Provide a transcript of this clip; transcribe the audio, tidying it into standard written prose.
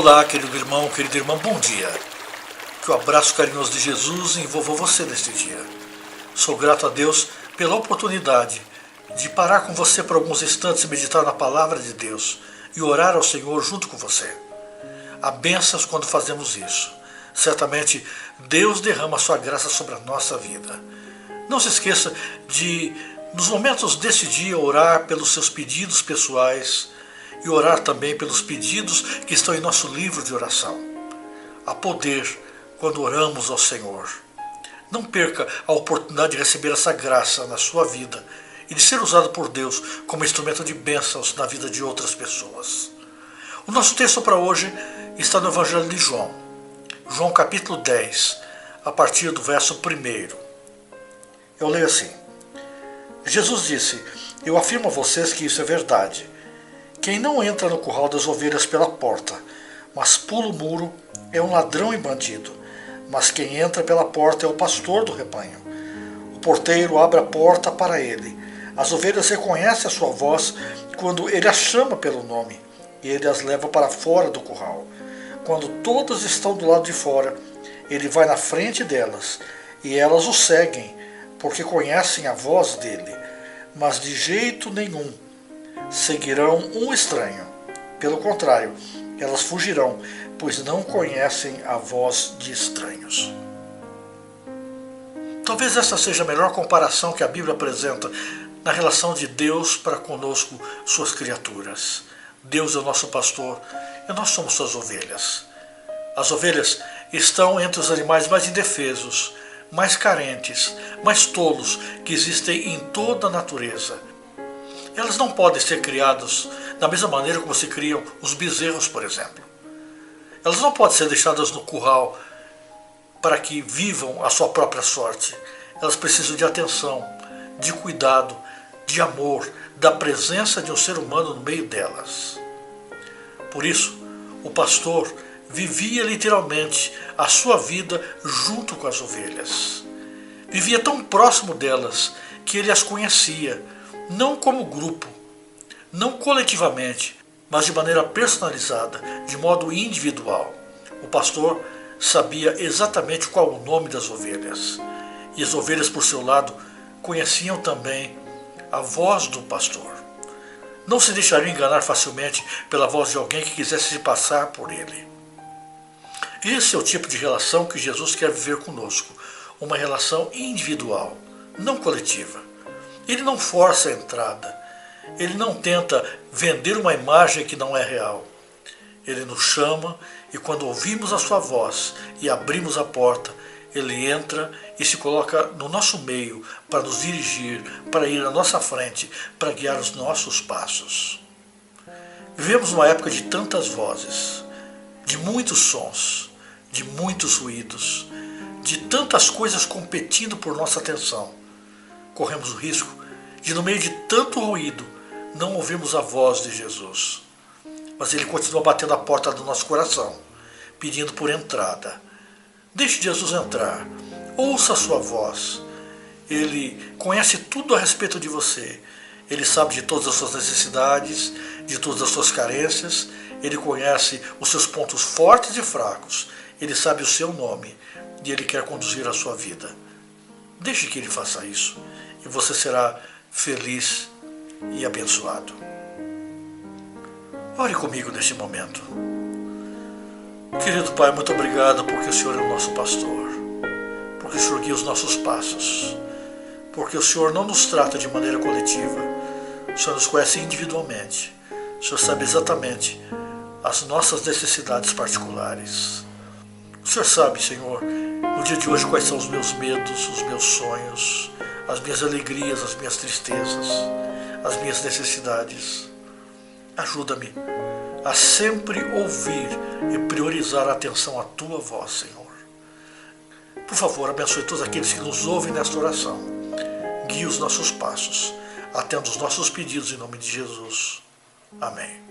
Olá, querido irmão, querida irmã, bom dia. Que o abraço carinhoso de Jesus envolva você neste dia. Sou grato a Deus pela oportunidade de parar com você por alguns instantes e meditar na palavra de Deus e orar ao Senhor junto com você. Há bênçãos quando fazemos isso. Certamente Deus derrama a sua graça sobre a nossa vida. Não se esqueça de, nos momentos deste dia, orar pelos seus pedidos pessoais e orar também pelos pedidos que estão em nosso livro de oração. Há poder quando oramos ao Senhor. Não perca a oportunidade de receber essa graça na sua vida e de ser usado por Deus como instrumento de bênçãos na vida de outras pessoas. O nosso texto para hoje está no Evangelho de João. João capítulo 10, a partir do verso 1. Eu leio assim. Jesus disse: Eu afirmo a vocês que isso é verdade. Quem não entra no curral das ovelhas pela porta, mas pula o muro, é um ladrão e bandido. Mas quem entra pela porta é o pastor do rebanho. O porteiro abre a porta para ele. As ovelhas reconhecem a sua voz quando ele as chama pelo nome, e ele as leva para fora do curral. Quando todas estão do lado de fora, ele vai na frente delas, e elas o seguem, porque conhecem a voz dele. Mas de jeito nenhum seguirão um estranho. Pelo contrário, elas fugirão, pois não conhecem a voz de estranhos. Talvez essa seja a melhor comparação que a Bíblia apresenta na relação de Deus para conosco, suas criaturas. Deus é o nosso pastor e nós somos suas ovelhas. As ovelhas estão entre os animais mais indefesos, mais carentes, mais tolos que existem em toda a natureza. Elas não podem ser criadas da mesma maneira como se criam os bezerros, por exemplo. Elas não podem ser deixadas no curral para que vivam a sua própria sorte. Elas precisam de atenção, de cuidado, de amor, da presença de um ser humano no meio delas. Por isso, o pastor vivia literalmente a sua vida junto com as ovelhas. Vivia tão próximo delas que ele as conhecia, não como grupo, não coletivamente, mas de maneira personalizada, de modo individual. O pastor sabia exatamente qual o nome das ovelhas. E as ovelhas, por seu lado, conheciam também a voz do pastor. Não se deixariam enganar facilmente pela voz de alguém que quisesse se passar por ele. Esse é o tipo de relação que Jesus quer viver conosco, uma relação individual, não coletiva. Ele não força a entrada, ele não tenta vender uma imagem que não é real. Ele nos chama e quando ouvimos a sua voz e abrimos a porta, ele entra e se coloca no nosso meio para nos dirigir, para ir à nossa frente, para guiar os nossos passos. Vivemos uma época de tantas vozes, de muitos sons, de muitos ruídos, de tantas coisas competindo por nossa atenção. Corremos o risco de, no meio de tanto ruído, não ouvirmos a voz de Jesus. Mas ele continua batendo a porta do nosso coração, pedindo por entrada. Deixe Jesus entrar, ouça a sua voz. Ele conhece tudo a respeito de você. Ele sabe de todas as suas necessidades, de todas as suas carências. Ele conhece os seus pontos fortes e fracos. Ele sabe o seu nome e ele quer conduzir a sua vida. Deixe que ele faça isso e você será feliz e abençoado. Ore comigo neste momento. Querido Pai, muito obrigado porque o Senhor é o nosso pastor, porque o Senhor guia os nossos passos, porque o Senhor não nos trata de maneira coletiva, o Senhor nos conhece individualmente, o Senhor sabe exatamente as nossas necessidades particulares. O Senhor sabe, Senhor, no dia de hoje quais são os meus medos, os meus sonhos, as minhas alegrias, as minhas tristezas, as minhas necessidades. Ajuda-me a sempre ouvir e priorizar a atenção à Tua voz, Senhor. Por favor, abençoe todos aqueles que nos ouvem nesta oração. Guie os nossos passos, atenda os nossos pedidos em nome de Jesus. Amém.